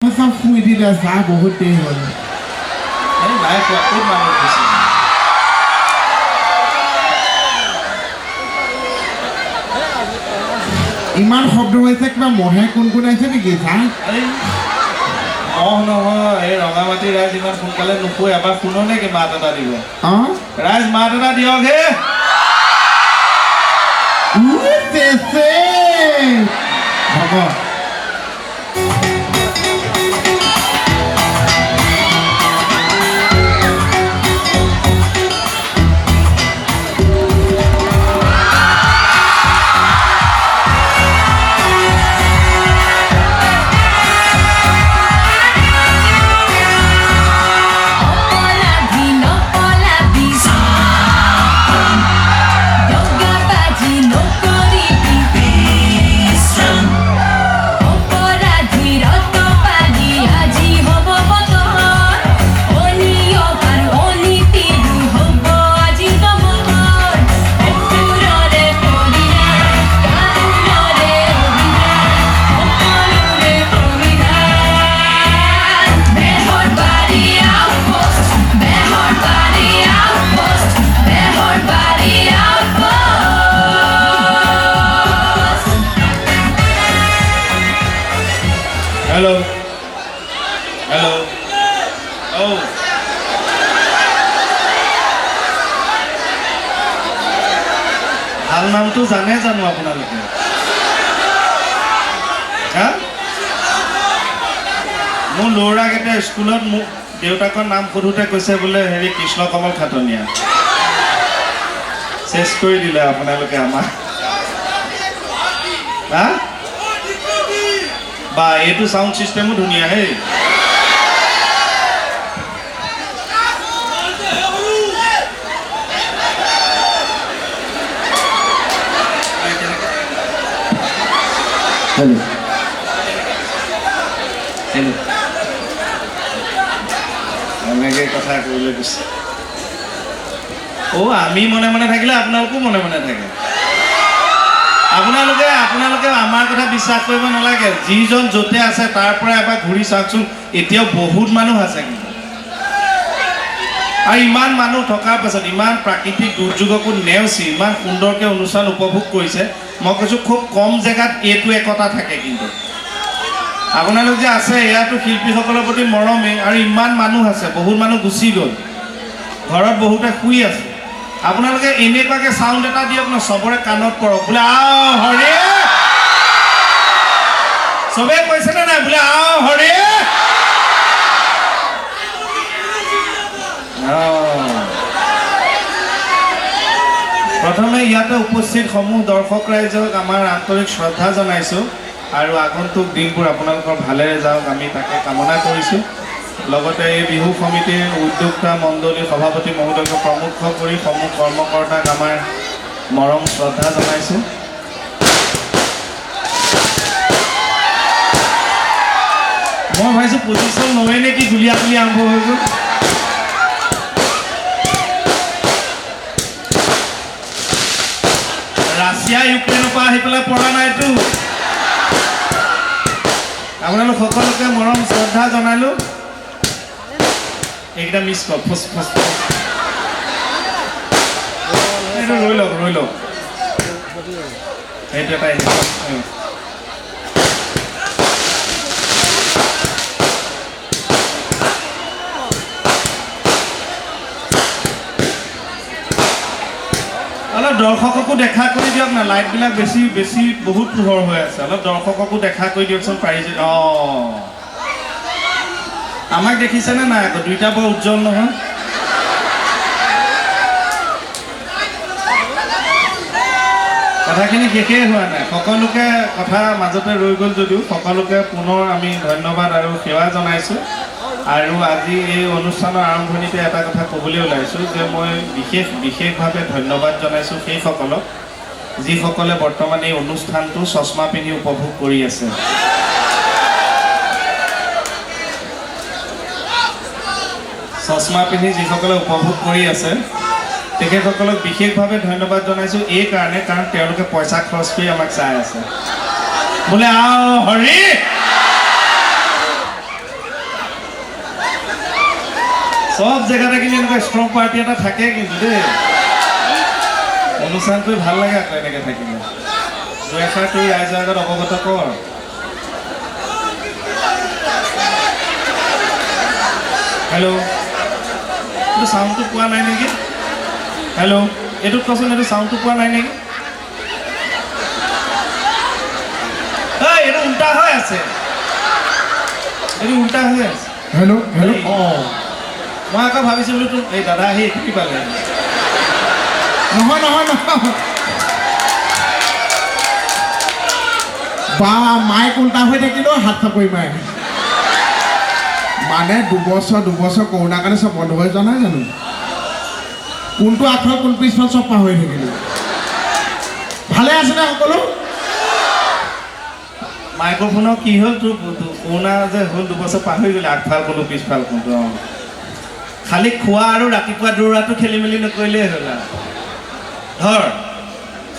চব শুই দিলে চাহ বহুত দেৰি হ'ল। নাই খোৱা ক'ত মানুহ গৈছে ইমান শব্দ হৈছে, কিবা মহে কোনকুনাইছে নেকি? চাহ মহ নহয়, এই ৰঙামাটি ৰাইজ ইমান সোনকালে নুশুৱে। এবাৰ শুনো নে কি মাত এটা দিব? ৰাইজ মাত এটা দিয়ক হে। হ'ব হেল্ল' হেল্ল' ভাল নামটো জানে জানো আপোনালোকে? হা মোৰ ল'ৰাকেইটা স্কুলত মোক দেউতাকৰ নাম সোধোতে কৈছে বোলে হেৰি কৃষ্ণ কমল খাটনীয়া। চেছ কৰি দিলে আপোনালোকে আমাক। হা বা এইটো সাউন্ড সিস্টেমও ধুনীয়া হে। হেল্ল' হেল্ল' এনেকৈ কথা ক'বলৈ কৈছে। আমি মনে মনে থাকিলে আপোনালোকো মনে মনে থাকে। আপোনালোকে আমাৰ কথা বিশ্বাস কৰিব নালাগে। যিজন য'তে আছে তাৰ পৰা এবাৰ ঘূৰি চাওকচোন, এতিয়াও বহুত মানুহ আছে কিন্তু। আৰু ইমান মানুহ থকাৰ পাছত ইমান প্ৰাকৃতিক দুৰ্যোগকো নেওচি ইমান সুন্দৰকৈ অনুষ্ঠান উপভোগ কৰিছে। মই কৈছোঁ খুব কম জেগাত এইটো একতা থাকে। কিন্তু আপোনালোক যে আছে, ইয়াতো শিল্পীসকলৰ প্ৰতি মৰমেই। আৰু ইমান মানুহ আছে, বহুত মানুহ গুচি গ'ল, ঘৰত বহুতে শুই আছে। আপোনালোকে এনেকুৱাকে চাউণ্ড এটা দিয়ক ন, চবৰে কাণত পৰক বোলে আও হৰে। চবে কৈছে নে নাই বোলে আও হৰে? প্ৰথমে ইয়াতে উপস্থিত সমূহ দৰ্শক ৰাইজক আমাৰ আন্তৰিক শ্ৰদ্ধা জনাইছোঁ। আৰু আগন্তুক দিনবোৰ আপোনালোকৰ ভালেৰে যাওক, আমি তাকে কামনা কৰিছোঁ। লগতে এই বিহু সমিতিৰ উদ্যোক্তা মণ্ডলীৰ সভাপতি মহোদয়ক প্ৰমুখ কৰি সমূহ কৰ্মকৰ্তাক আমাৰ মৰম শ্ৰদ্ধা জনাইছোঁ। মই ভাবিছোঁ পজিশ্যন নহয় নেকি, গুলীয়া গুলি আৰম্ভ হৈ গ'ল। ৰাছিয়া ইউক্ৰেইনৰ পৰা আহি পেলাই পৰা নাইতো। আপোনালোক সকলোকে মৰম শ্ৰদ্ধা জনালোঁ। এইকেইটা মিছ কৰ, এইটো ৰৈ লওক সেইটো এটা অলপ দৰ্শককো দেখা কৰি দিয়ক না। লাইটবিলাক বেছি বহুত পোহৰ হৈ আছে। অলপ দৰ্শককো দেখা কৰি দিয়কচোন পাৰিছে। আমাক দেখিছেনে নাই আকৌ? দুইটা বৰ উজ্জ্বল নহয়। কথাখিনি শেষেই হোৱা নাই। সকলোকে কথা মাজতে ৰৈ গ'ল যদিও সকলোকে পুনৰ আমি ধন্যবাদ আৰু সেৱা জনাইছোঁ। আৰু আজি এই অনুষ্ঠানৰ আৰম্ভণিতে এটা কথা ক'বলৈ ওলাইছোঁ যে মই বিশেষভাৱে ধন্যবাদ জনাইছোঁ সেইসকলক যিসকলে বৰ্তমান এই অনুষ্ঠানটো চশমা পিন্ধি উপভোগ কৰি আছে। চশমা পিন্ধি যিসকলে উপভোগ কৰি আছে তেখেতসকলক বিশেষভাৱে ধন্যবাদ জনাইছোঁ এই কাৰণে, কাৰণ তেওঁলোকে পইচা খৰচ কৰি আমাক চাই আছে। বোলে আও হৰি চব জেগাতে কিন্তু এনেকুৱা ষ্ট্ৰং পাৰ্টি এটা থাকে কিন্তু দেই অনুষ্ঠান কৰি ভাল লাগে আকৌ এনেকৈ থাকিলে দুএষাৰ কৰি ৰাইজৰ আগত অৱগত কৰ হেল্ল' এইটো চাউণ্ডটো পোৱা নাই নেকি হেল্ল' এইটোত কচোন এইটো চাউণ্ডটো পোৱা নাই নেকি এইটো উল্টা হৈ আছে এইটো উল্টা হৈ আছে হেল্ল' হেল্ল' অঁ মই আকৌ ভাবিছিলোঁ তোৰ এই দাদা আহি কি পালে নহয় নহয় নহয় বা মাইক উল্টা হৈ থাকিলেও হাত চাপৰি মাৰে মানে দুবছৰ কৰোণাৰ কাৰণে চব বন্ধ হৈ যোৱা নাই জানো কোনটো আগফাল কোন পিছফাল চব পাহৰি থাকিলোঁ ভালে আছেনে সকলো মাইক্ৰফোনৰ কি হ'ল তোৰ কৰোণা যে হ'ল দুবছৰ পাহৰি গ'লে আগফাল কোনটো পিছফাল কোনটো অঁ খালি খোৱা আৰু ৰাতিপুৱা দৌৰাটো খেলি মেলি নকৰিলেই হ'ল আৰু ধৰ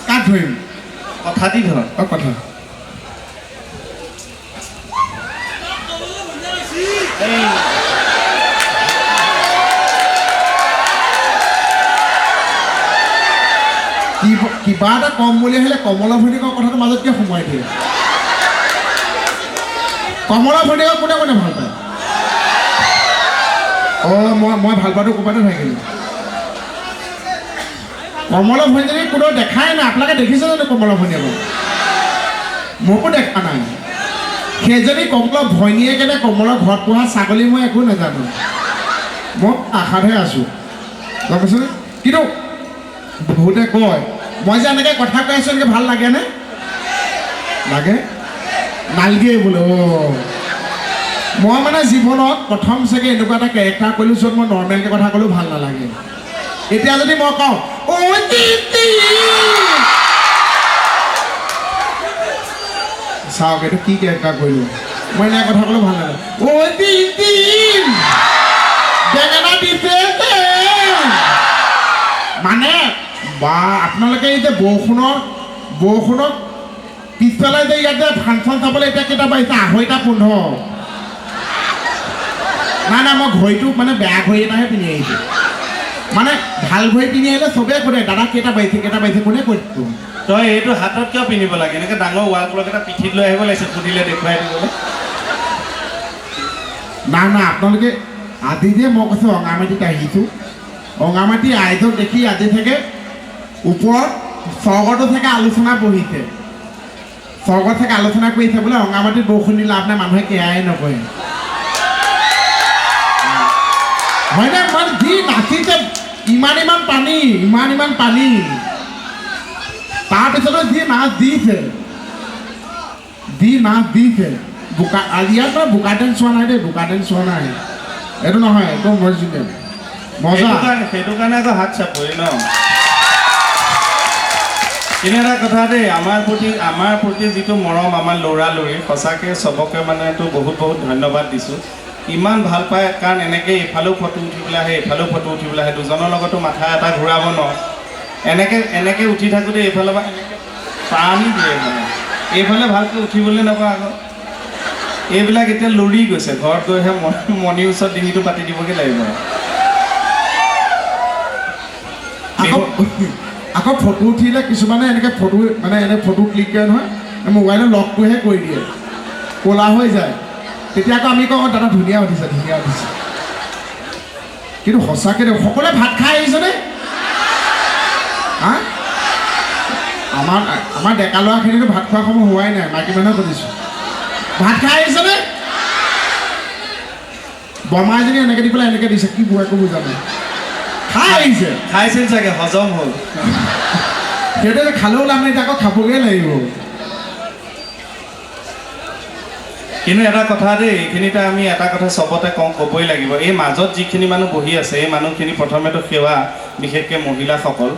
কাক ধৰিম কথা দি ধৰ অঁ কথা এই কিবা এটা কম বুলি আহিলে কমলা ভৈনিকৰ কথাটো মাজত কিয় সোমাই দিয়ে কমলা ভৈনিকক কোনে কোনে ভাল পায় অঁ মই ভাল পোৱাটো ক'ৰবাতে থাকিলোঁ কমলা ভৈনীক কোনো দেখাই নাই আপোনালোকে দেখিছে জানো কমলা ভৈনীক মোকো দেখা নাই সেইজনী কমলা ভৈনীয়েকে নে কমলা ঘৰত পোহা ছাগলী মই একো নাজানো মই আশাতহে আছোঁ গম পাইছেনে কিন্তু বহুতে কয় মই যে এনেকৈ কথা কৈ আছোঁ এনেকৈ ভাল লাগেনে লাগে নালগেই বোলে অঁ মই মানে জীৱনত প্ৰথম চাগে এনেকুৱা এটা কেৰেক্টাৰ কৰিলোঁ য'ত মই নৰ্মেলকৈ কথা ক'লেও ভাল নালাগে এতিয়া যদি মই কওঁ চাওক এইটো কি কেৰেক্টাৰ কৰিলোঁ মই এনেকৈ কথা ক'লেও ভাল নালাগে বেঙেনা দিছে মানে বা আপোনালোকে এই যে বৰষুণত পিছফালে যে ইয়াতে ফাংচন চাবলৈ এতিয়া কেইটা বাজিছে 2:15 নাই মই ঘড়ীটো মানে বেয়া ঘড়ী এটাহে পিন্ধি আহিছোঁ মানে ভাল ঘড়ী পিন্ধি আহিলে চবেই সোধে দাদা কেইটা বাজিছে কোনে কৈ দিছোঁ তই এইটো হাতত কিয় পিন্ধিব লাগে এনেকৈ ডাঙৰ ৱাল ক্লক এটা পিঠিত লৈ আহিব লাগিছে সুধিলে দেখুৱাই দিবলৈ না আপোনালোকে আজি যে মই কৈছোঁ অঙামাটিত আহিছোঁ অঙামাটি আইজক দেখি আজি থাকে ওপৰত স্বৰ্গতো থাকে আলোচনা বহিছে স্বৰ্গত থাকে আলোচনা কৰিছে বোলে অঙামাটিত বৰষুণ দিলে আপোনাৰ মানুহে কেয়াই নকৰে হয়নে মানে যি নাচিছে ইমান পানী তাৰপিছতো যি নাচ দিছে বোকা আজি ইয়াত মই বোকা ডেন্স চোৱা নাই দেই বোকা ডেন্স চোৱা নাই এইটো নহয় একদম অৰিজিনেল মজা সেইটো কাৰণে আকৌ হাত চাপৰি ন কিন্তু এটা কথা দেই আমাৰ প্ৰতি যিটো মৰম আমাৰ ল'ৰা-ল'ৰী সঁচাকৈ চবকে মানে তো বহুত ধন্যবাদ দিছোঁ ইমান ভাল পায় কাৰণ এনেকৈ ইফালেও ফটো উঠিবলৈ আহে দুজনৰ লগতো মাথা এটা ঘূৰাব ন এনেকৈ উঠি থাকোঁতে এইফালৰ পৰা এনেকৈ প্ৰাণী দিয়ে মানে এইফালে ভালকৈ উঠিবলৈ নাপাওঁ আকৌ এইবিলাক এতিয়া লৰি গৈছে ঘৰত গৈহে মণিৰ ওচৰত ডিঙিটো পাতি দিবগৈ লাগিব আকৌ ফটো উঠিলে কিছুমানে এনেকৈ ফটো মানে ফটো ক্লিক কৰে নহয় মোবাইলৰ লকটোহে কৰি দিয়ে ক'লা হৈ যায় তেতিয়া আকৌ আমি কওঁ দাদা ধুনীয়া উঠিছে কিন্তু সঁচাকৈ দেই সকলোৱে ভাত খাই আহিছেনে হা আমাৰ ডেকা ল'ৰাখিনিতো ভাত খোৱাৰ সময় হোৱাই নাই মাইকী মানুহে সুধিছোঁ ভাত খাই আহিছেনে বৰমা এজনী এনেকৈ দি পেলাই এনেকৈ দিছে কি একো বুজা নাই খাইছিল চাগে হজম হ'ল সেইটোৱে খালেও লাভ নাই আকৌ খাবগৈ লাগিব কিন্তু এটা কথা দেই এইখিনিতে আমি এটা কথা চবতে ক'বই লাগিব এই মাজত যিখিনি মানুহ বহি আছে এই মানুহখিনি প্ৰথমেতো সেৱা বিশেষকৈ মহিলাসকল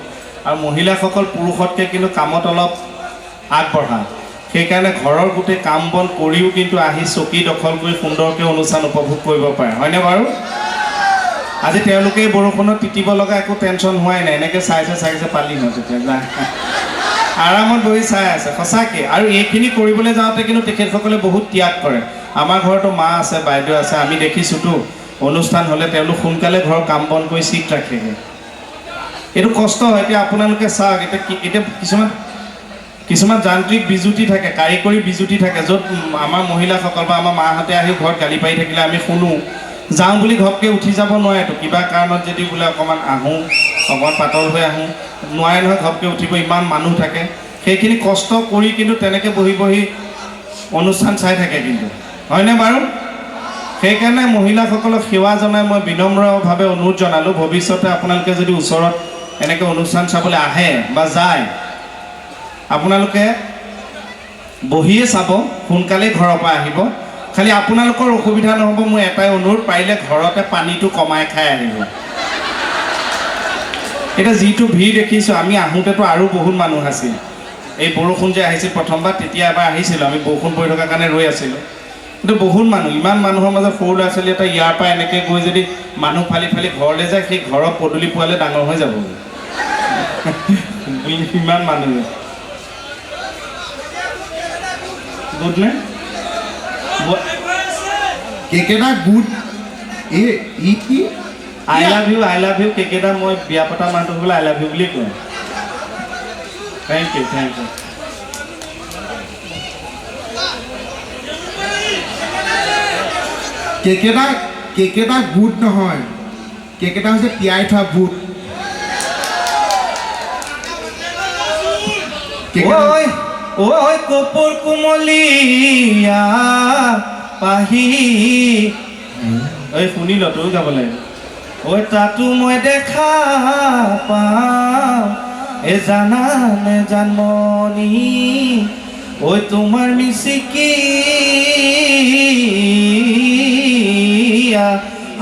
আৰু মহিলাসকল পুৰুষতকৈ কিন্তু কামত অলপ আগবঢ়া সেইকাৰণে ঘৰৰ গোটেই কাম বন কৰিও কিন্তু আহি চকী দখল কৰি সুন্দৰকৈ অনুষ্ঠান উপভোগ কৰিব পাৰে হয়নে বাৰু আজি তেওঁলোকে বৰষুণত তিতিব লগা একো টেনশ্যন হোৱাই নাই এনেকৈ চাইছে পালি ন তেতিয়া আৰামত বহি চাই আছে সঁচাকৈ আৰু এইখিনি কৰিবলৈ যাওঁতে কিন্তু তেখেতসকলে বহুত ত্যাগ কৰে আমাৰ ঘৰতো মা আছে বাইদেউ আছে আমি দেখিছোঁতো অনুষ্ঠান হ'লে তেওঁলোক সোনকালে ঘৰৰ কাম বন কৰি চিট ৰাখেগৈ। এইটো কষ্ট হয়। এতিয়া আপোনালোকে চাওক, এতিয়া কিছুমান যান্ত্ৰিক বিজুতি থাকে, কাৰিকৰী বিজুতি থাকে, য'ত আমাৰ মহিলাসকল বা আমাৰ মাহঁতে আহি ঘৰত গালি পাৰি থাকিলে আমি শুনো, যাওঁ বুলি ঘপকৈ উঠি যাব নোৱাৰেতো। কিবা কাৰণত যদি বোলে অকণমান আহোঁ, অকণমান পাতল হৈ আহোঁ, নোৱাৰে নহয় ঘপকৈ উঠিব, ইমান মানুহ থাকে। সেইখিনি কষ্ট কৰি কিন্তু তেনেকৈ বহি বহি অনুষ্ঠান চাই থাকে কিন্তু, হয়নে বাৰু? সেইকাৰণে মহিলাসকলক সেৱা জনাই মই বিনম্ৰভাৱে অনুৰোধ জনালোঁ, ভৱিষ্যতে আপোনালোকে যদি ওচৰত এনেকৈ অনুষ্ঠান চাবলৈ আহে বা যায়, আপোনালোকে বহিয়ে চাব, সোনকালে ঘৰৰ পৰা আহিব। খালি আপোনালোকৰ অসুবিধা নহ'ব, মোৰ এটাই অনুৰোধ, পাৰিলে ঘৰতে পানীটো কমাই খাই আহিব। এতিয়া যিটো ভিৰ দেখিছোঁ, আমি আহোঁতেতো আৰু বহুত মানুহ আছিল। এই বৰষুণ যে আহিছিল প্ৰথমবাৰ, তেতিয়া এবাৰ আহিছিলোঁ, আমি বৰষুণ পৰি থকাৰ কাৰণে ৰৈ আছিলোঁ। কিন্তু বহুত মানুহ, ইমান মানুহৰ মাজত সৰু ল'ৰা ছোৱালী এটা ইয়াৰ পৰা এনেকৈ গৈ যদি মানুহ ফালি ফালি ঘৰলৈ যায়, সেই ঘৰৰ পদূলি পোৱালে ডাঙৰ হৈ যাব। ইমান মানুহ গুড নে? কেকেটা গুড। কি আই লাভ ইউ কেকেটা মই বিয়া পতা মানুহটো বোলে আই লাভ ইউ বুলি কওঁ। Thank U. কেকেটা গুড নহয়, কেকেটা হৈছে তিয়াই থোৱা বুট। ঐ কপোৰ কুমলীয়া পাহি, ঐ শুনি ল, তয়ো গাব লাগিব। ঐ তাতো মই দেখা পাওঁ, এ জানানে জানমণি, ঐ তোমাৰ মিচিকি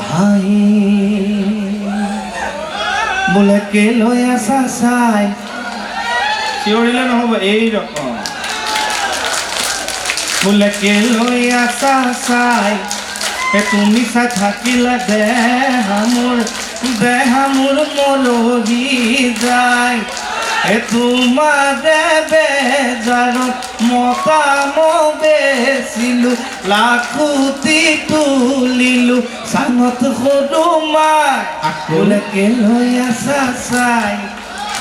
হাঁহি, বোলে কে লৈ আছা চাই, চিঞৰিলে নহ'ব, এই ৰকম বোলে কে লৈ আছা চাই, তুমি চাই থাকিলে দেহা মোৰ মৰহি যায়, তোমাৰ বেজাৰত মতা বেচিলোঁ, লাখুটি তুলিলোঁ চাঙত সৰু মাই, বোলে কে লৈ আছা চাই।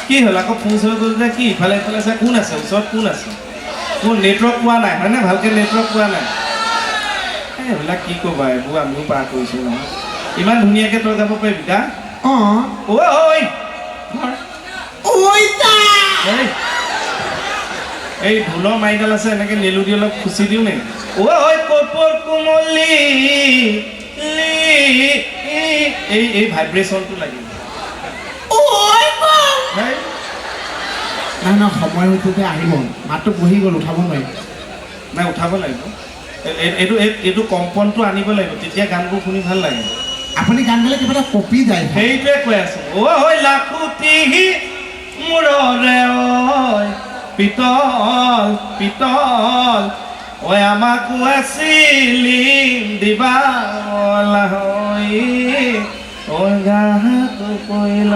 কি হ'ল আকৌ ফোঁচ হৈ গ'ল যে? কি ইফালে ইফালে চাই কোন আছে ওচৰত? কোন আছে? মোৰ নেটৱৰ্ক পোৱা নাই হয়নে? ভালকৈ নেটৱৰ্ক পোৱা নাই। এইবিলাক কি ক'বা, এইবোৰ আমিও পাৰ কৰিছোঁ নহয়। ইমান ধুনীয়াকৈ তই যাব পাৰিবি কা? এই ঢোলৰ মাৰিডাল আছে, এনেকৈ নেলু দি অলপ খুচি দিওঁ নেকি? ঐ কপোৰ কোমলি, এই ভাইব্ৰেশ্যনটো লাগিব। নাই, সময় হৈছে যে আহিব, মাতটো বহি গ'ল, উঠাব নোৱাৰিম। নাই, উঠাব লাগিব। এইটো কম্পনটো আনিব লাগিব, তেতিয়া গানবোৰ শুনি ভাল লাগে। আপুনি গান গালে কিবা এটা কপি যায়। সেইটোৱে কৈ আছোঁ। ঐ লাখুটি মূৰৰে ঐ পিতল, ঐ আমাকো আছিলি দিবা হৈ, ঐ গাটো কৈল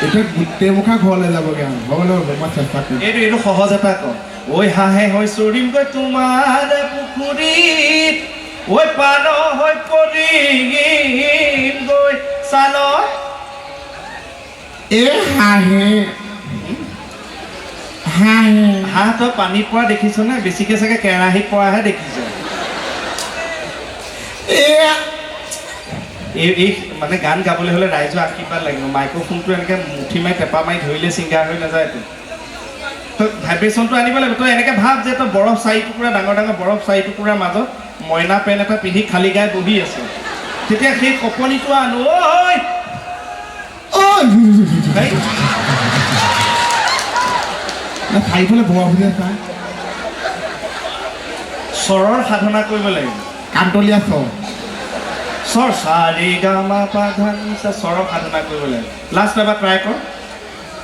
এতিয়া গোটেই মুখা ঘৰলৈ যাবগৈ আৰু হ'ব মই চেষ্টা কৰিম। এইটো সহজ এটা কওঁ। ঐ হাঁহে হৈ চৰিমগৈ তোমাৰ পুখুৰীত, ঐ পাৰ হৈ পৰিমগৈ চালত। হাঁহ তই পানীত পৰা দেখিছ নে? বেছিকৈ চাগে কেৰাহীত পৰাহে দেখিছ। এই মানে গান গাবলৈ হ'লে ৰাইজৰ আশীৰ্বাদ লাগিব। মাইক্ৰফোনটো এনেকৈ মুঠি মাৰি টেপা মাৰি ধৰিলে ছিংগাৰ হৈ নাযায়তো। তই ভাইব্ৰেশ্যনটো আনিব লাগিব। তই এনেকৈ ভাব যে তই বৰফ 4 টুকুৰা, ডাঙৰ ডাঙৰ বৰফ 4 টুকুৰাৰ মাজত মইনা পেণ্ট এটা পিন্ধি খালী গাই বহি আছে, তেতিয়া সেই কপনিটো আনো। চাৰিফালে বোৱা বুলি চাই স্বৰৰ সাধনা কৰিব লাগিব। কান্তলীয়া স্বৰ চাৰি গা মা পা ধা নি সা, স্বৰৰ সাধনা কৰিব লাগিব। লাষ্ট এবাৰ ট্ৰাই কৰ,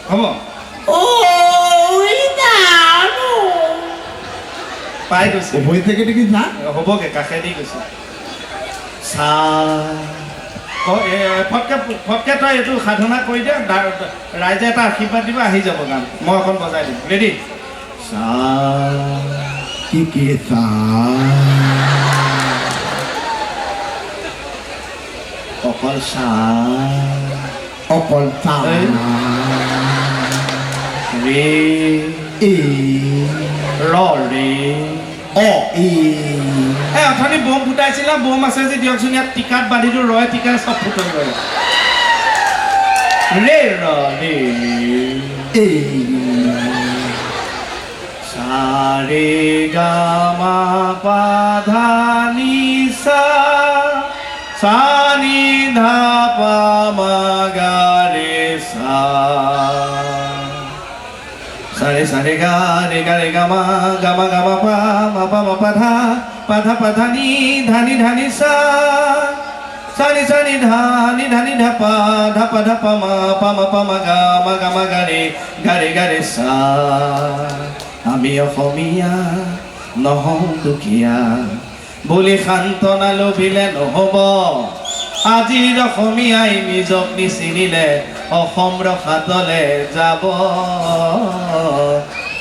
হ'ব? পাই গৈছে, হৈ থাকে নেকি? যা হ'বগে, কাষেদি গৈছে। ফটকে তই এইটো সাধনা কৰি দে, ৰাইজে এটা আশীৰ্বাদ দিব, আহি যাব গান। মই অকণ বজাই দিম। ৰেডি? সা কি সা অকল সা অকল সা ৰে এ ৰ ৰে অ ই অথনি বম ফুটাইছিলা বম আছে যে দিয়কচোন ইয়াত টিকাত বান্ধিটো ৰয় টিকাত চব ফুটাই গ'ল ৰে ৰ ৰে এ সা ৰে গা মা পা ধা নি সা সা নি ধা পা মা গা ৰে সা sa re ga ma pa ma pa dha ni sa ni dha ni dha pa ma ga re sa আমি অসমীয়া নহওঁ দুখীয়া বুলি সান্তনা লভিলে নহ'ব আজিৰ অসমীয়াই নিজক নিচিনিলে অসম ৰখাতলে যাব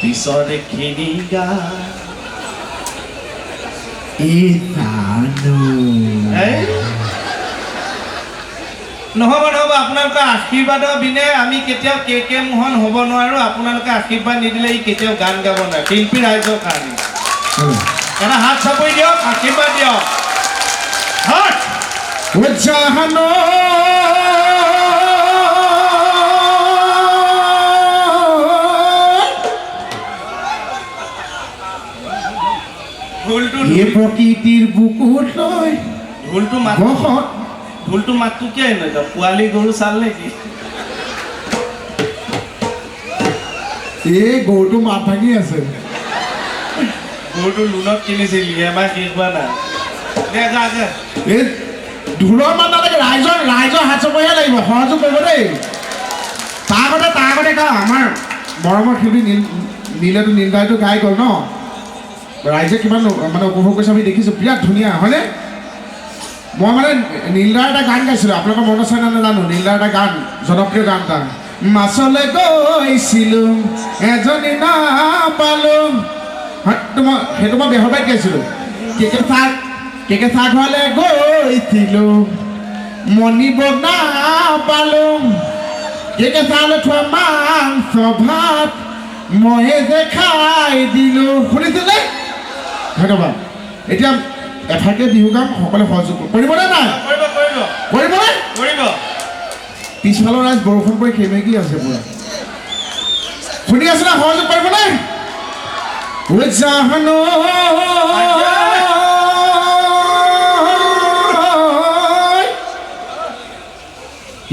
পিছৰ খিনি গা নহ'ব আপোনালোকৰ আশীৰ্বাদৰ বিনে আমি কেতিয়াও কে মোহন হ'ব নোৱাৰো আপোনালোকে আশীৰ্বাদ নিদিলে ই কেতিয়াও গান গাব নোৱাৰে শিল্পী ৰাইজৰ কাৰণে এটা হাত চাপৰি দিয়ক আশীৰ্বাদ দিয়ক হাত উজ্জাহানো এই প্ৰকৃতিৰ বুকুত লৈ ঢোলটো মাতটো কিয় নহয় পোৱালি গৰু চাল নেকি এই গৰুটো মাত ভাঙি আছে গৰুটো লোনত কিনিছিল EMI শেষ হোৱা নাই এই ঢোলৰ মাত নালাগে ৰাইজৰ হাত চাপৰিহে লাগিব সহযোগ কৰিব দেই তাৰ আগতে গা আমাৰ মৰমৰ শিল্পী নীলেটো নীলদাইটো গাই গ'ল ন ৰাইজে কিমান মানে উপভোগ কৰিছে আমি দেখিছোঁ বিৰাট ধুনীয়া হয়নে মই মানে নীলদাৰ এটা গান গাইছিলোঁ আপোনালোকৰ মনত আছে নে নাজানো নীলদাৰ এটা গান জনপ্ৰিয় গান এটা মাছলৈ গৈছিলোঁ এজনী নাপালোঁ সেইটো মই বেহৰবাৰীত গাইছিলোঁ কেকে চাহ ঘৰলৈ গৈছিলোঁ মণিব নাপালোঁ কেকে চাহলৈ থোৱা মাংস ভাত ময়ে যে খাই দিলোঁ শুনিছিলে ধন্যবাদ এতিয়া এফাকে বিহু গাম সকলোৱে সহযোগ কৰিবনে নাই কৰিবনে পিছফালৰ ৰাইজ বৰষুণ পৰি সেমেকি আছে পুৰা শুনি আছে না সহযোগ কৰিবনে উজ্জাহানো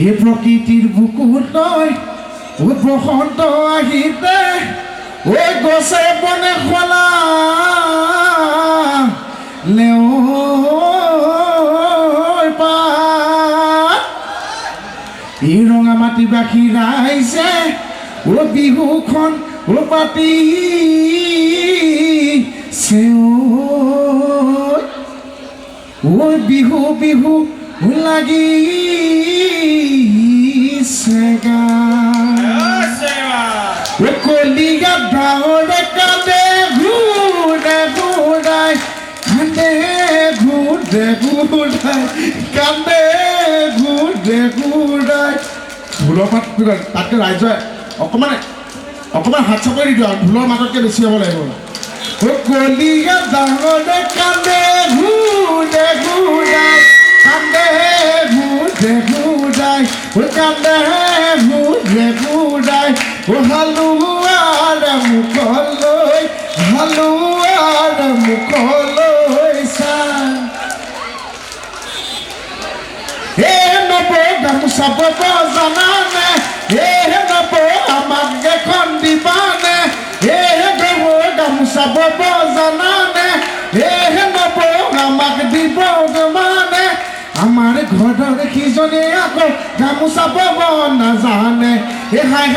এই প্ৰকৃতিৰ বুকুত লৈ বসন্ত আহিতে ঐ গছে বনে খোলা লেও এই ৰঙা মাটি বাসী ৰাইজে ও বিহুখন ও পাতি ও বিহু বিহু লাগি কলিয়া ডাঙৰে কান্দে ঘূৰাই কান্দে ঘূৰাই ঢোলৰ পাত তাতকৈ ৰাইজে অকণমান হাত চাপৰি দি দিওঁ আৰু ঢোলৰ মাততকৈ বেছি হ'ব লাগিব কলিয়া ডাঙৰে কান্দে ঘূৰাই কান্দে ঘূৰাই হালুৱাৰ মুখলৈ চাই হে নব গামোচা বব জানানে হে নব আমাক এখন দিবানে হে নব গামোচা বব জানানে হে নব আমাক দিব মানে আমাৰ ঘৰৰ সিজনে আকৌ গামোচা বব নাজানে এ হাই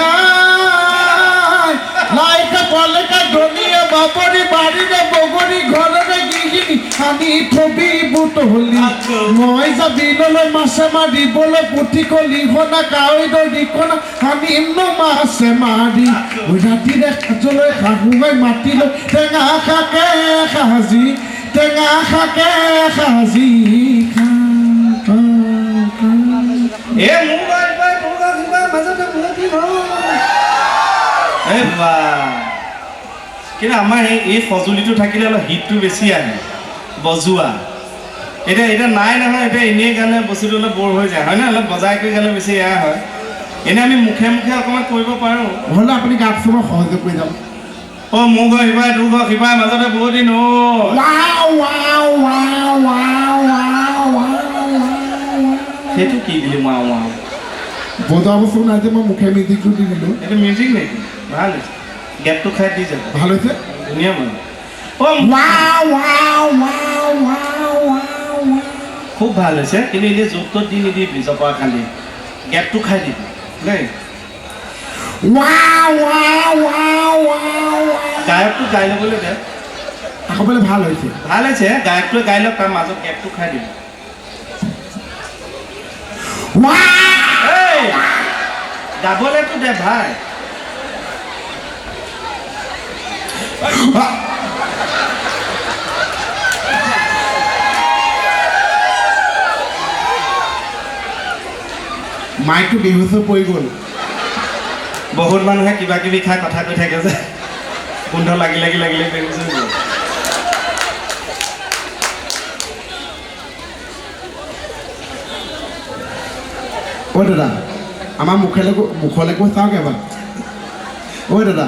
লাইকা পলেকা ধনিয়া বাপৰি বাৰীৰে বগৰী ঘৰৰে গিৰি আনি থবি বুটলি মই জাবিললৈ মাছে মাৰিবলৈ পুঠি কলি হনা কাৱৈ দৰি কনা আনিম ন মাছে মাৰি ৰাতিৰে সাজলৈ শাহুৱাই মাতিলৈ টেঙা শাকে সাজি টেঙা শাকে সাজি খা এ মোবাইল পাই তোকা কিবা মাজতে বুলতি ন এ বা কিন্তু আমাৰ এই সঁজুলিটো থাকিলে অলপ হিটটো বেছি আহে বজোৱা এতিয়া নাই নহয় এতিয়া এনেই গালে বস্তুটো অলপ বৰ হৈ যায় হয় নে অলপ বজাই কৰি গালে বেছি এয়া হয় এনে আমি মুখে মুখে অকণমান কৰিব পাৰোঁ হ'লে আপুনি গাত চব সহযোগ কৰি যাম অ মোৰ ঘৰ সিপাৰে তোৰ ঘৰ সিপাৰে মাজতে বহুত দিন সেইটো কি দিলি মাও মাও বজোৱা বস্তু নাই যে মই মুখে মিউজিকটো দি দিলোঁ এইটো মিউজিক নেকি ভাল হৈছে গেপটো খাই দি যাব ভাল হৈছে ধুনীয়া মানে খুব ভাল হৈছে কিন্তু এনেই য'ত ত'ত দি নিদিবি জপা খালি গেপটো খাই দিবি দেই গায়কটো গাই ল'বলৈ দে আকৌ বোলে ভাল হৈছে গায়কটোৱে গাই লওক তাৰ মাজত গেপটো খাই দিবি গাবলেতো দে ভাই মাইকটো বেহুচ হৈ পৰি গ'ল বহুত মানুহে কিবা কিবি খাই কথা কৈ থাকে যে গোন্ধ লাগিলে বেহুচ হৈ গ'ল ঐ দাদা আমাৰ মুখলৈকো চাওক এবাৰ ঐ দাদা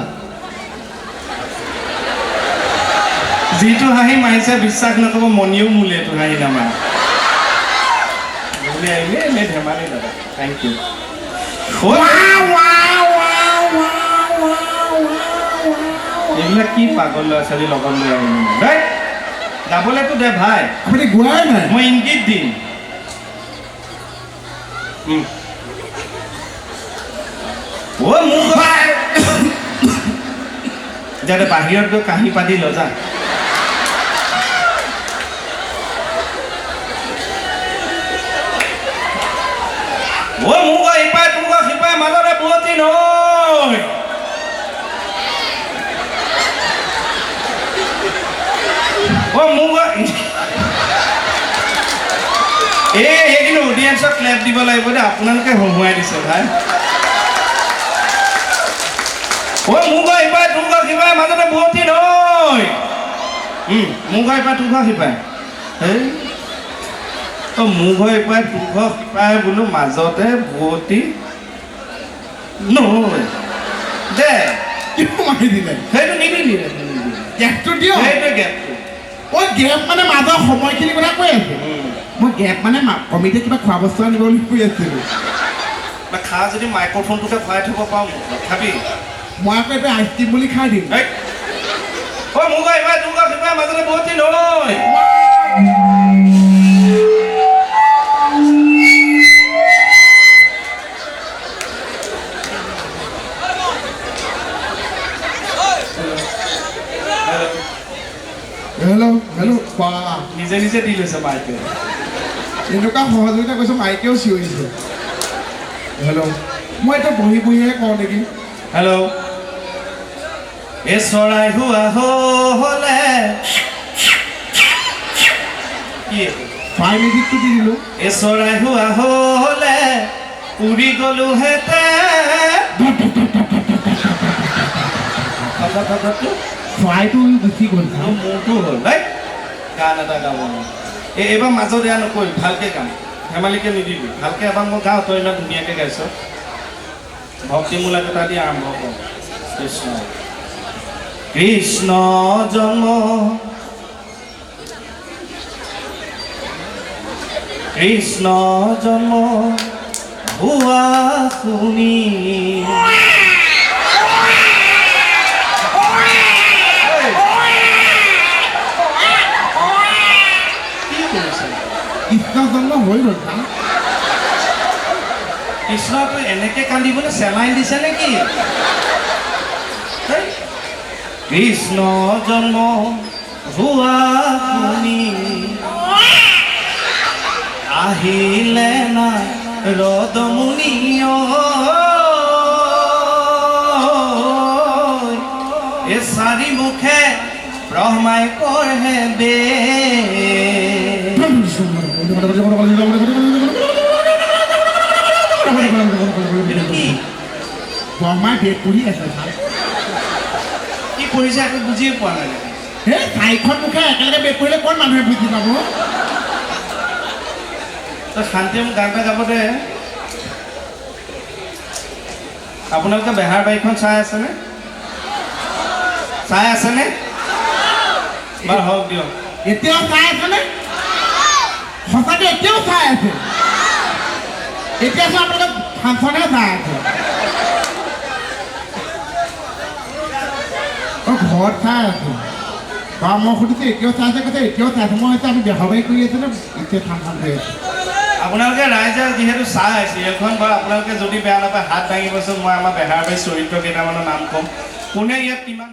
যিটো হাঁহি মাৰিছে বিশ্বাস নকৰিব মণিও মোলে এইটো হাঁহি নামাৰে এনেই ধেমালি দাদা থেংক ইউ এইবিলাক কি পাগল ল'ৰা ছোৱালী লগত লৈ আহিম দেই গাবলেতো দে ভাই আপুনি গোৱাই নাই মই ইংগিত দিম মোক যাতে বাহিৰত গৈ কাঁহী পাতি লজা মোক ইপাৰে তোক সিপাৰে মাজতে বুলতি নয় মোক এই কিন্তু অডিয়েঞ্চক ক্লেপ দিব লাগিব দেই আপোনালোকে হঁহুৱাই দিছে ভাই মোক ইপাৰে তোক সিপাৰে মাজতে বুলতি নয় মোক ইপাৰে তোক সিপাৰে এই মোৰ ঘৰ ইপাৰে তোৰ ঘৰ সিপাৰে বোলো মাজতে বুৱতী নহয় দে মাৰি দিলে সেইটো নিদিলি গেপটো দিয়ক সেইটোৱে গেপটো ঐ গেপ মানে মাজৰ সময়খিনিৰ কথা কৈ আছোঁ মই গেপ মানে কমিটিয়ে কিবা খোৱা বস্তু আনিবলৈ কৈ আছিলোঁ খা যদি মাইক্ৰফোনটোকে ভৰাই থ'ব পাৰোঁ খাবি মই আকৌ এইটো আইচক্ৰীম বুলি খাই দিম মোক ইপাৰে তোৰ ঘৰ সিপাৰে মাজতে বুৱতী নহয় হেল্ল' বা নিজে দি লৈছে মাইকে এনেকুৱা সহযোগিতা কৈছোঁ মাইকেও চিঞৰিছে হেল্ল' মই এতিয়া বহিহে কওঁ নেকি হেল্ল' এ চৰাই হোৱা হ'লে কি পাই মিউজিকটো দি দিলোঁ এ চৰাই হোৱা হ'লে উৰি গ'লো চৰাইটো গুচি গ'ল মোৰটো হ'ল দেই গান এটা গাব এইবাৰ মাজত এয়া নকৰিম ভালকৈ গাম ধেমালিকৈ নিদিবি ভালকৈ এবাৰ মই গাওঁ তই ইমান ধুনীয়াকৈ গাইছ ভক্তিমূলক এটা দি আৰম্ভ কৰ কৃষ্ণ কৃষ্ণ জন্ম কৃষ্ণ জন্ম হোৱা শুনি কৃষ্ণ জন্ম হৈ গ'ল কৃষ্ণটো এনেকৈ কান্দিবলৈ চেলাইন দিছে নেকি কৃষ্ণ জন্ম ভুৱা শুনি আহিলে না ৰদমুনি এ চাৰি মুখে ব্ৰহ্মাই পঢ়ে বে ব্ৰহ্মাই বেদ পঢ়ি আছে কি পঢ়িছে একো বুজিয়ে পোৱা নাই এই চাৰিখন মুখে একেলগে বেদ পঢ়িলে কোন মানুহে বুজি পাব তই শান্তিয়ে মোক গান এটা গাব দে আপোনালোকে বেহাৰ বাৰীখন চাই আছেনে বাৰু হওক দিয়ক এতিয়াও চাই আছেনে সঁচাকে এতিয়াও চাই আছে এতিয়া চোন আপোনালোকে ফাংচনহে চাই আছে ঘৰত চাই আছো বা মই সুধিছোঁ এতিয়াও চাই আছে কৈছে এতিয়াও চাই আছে মই হৈছে আমি বেহাবাৰী কৰি আছো নে এতিয়া ফাংচন কৰি আছো আপোনালোকে ৰাইজে যিহেতু চাই আছে এইখন বাৰু আপোনালোকে যদি বেয়া নাপায় হাত দাঙিবচোন মই আমাৰ বেহাৰবাৰী চৰিত্ৰ কেইটামানৰ নাম ক'ম কোনে ইয়াত কিমান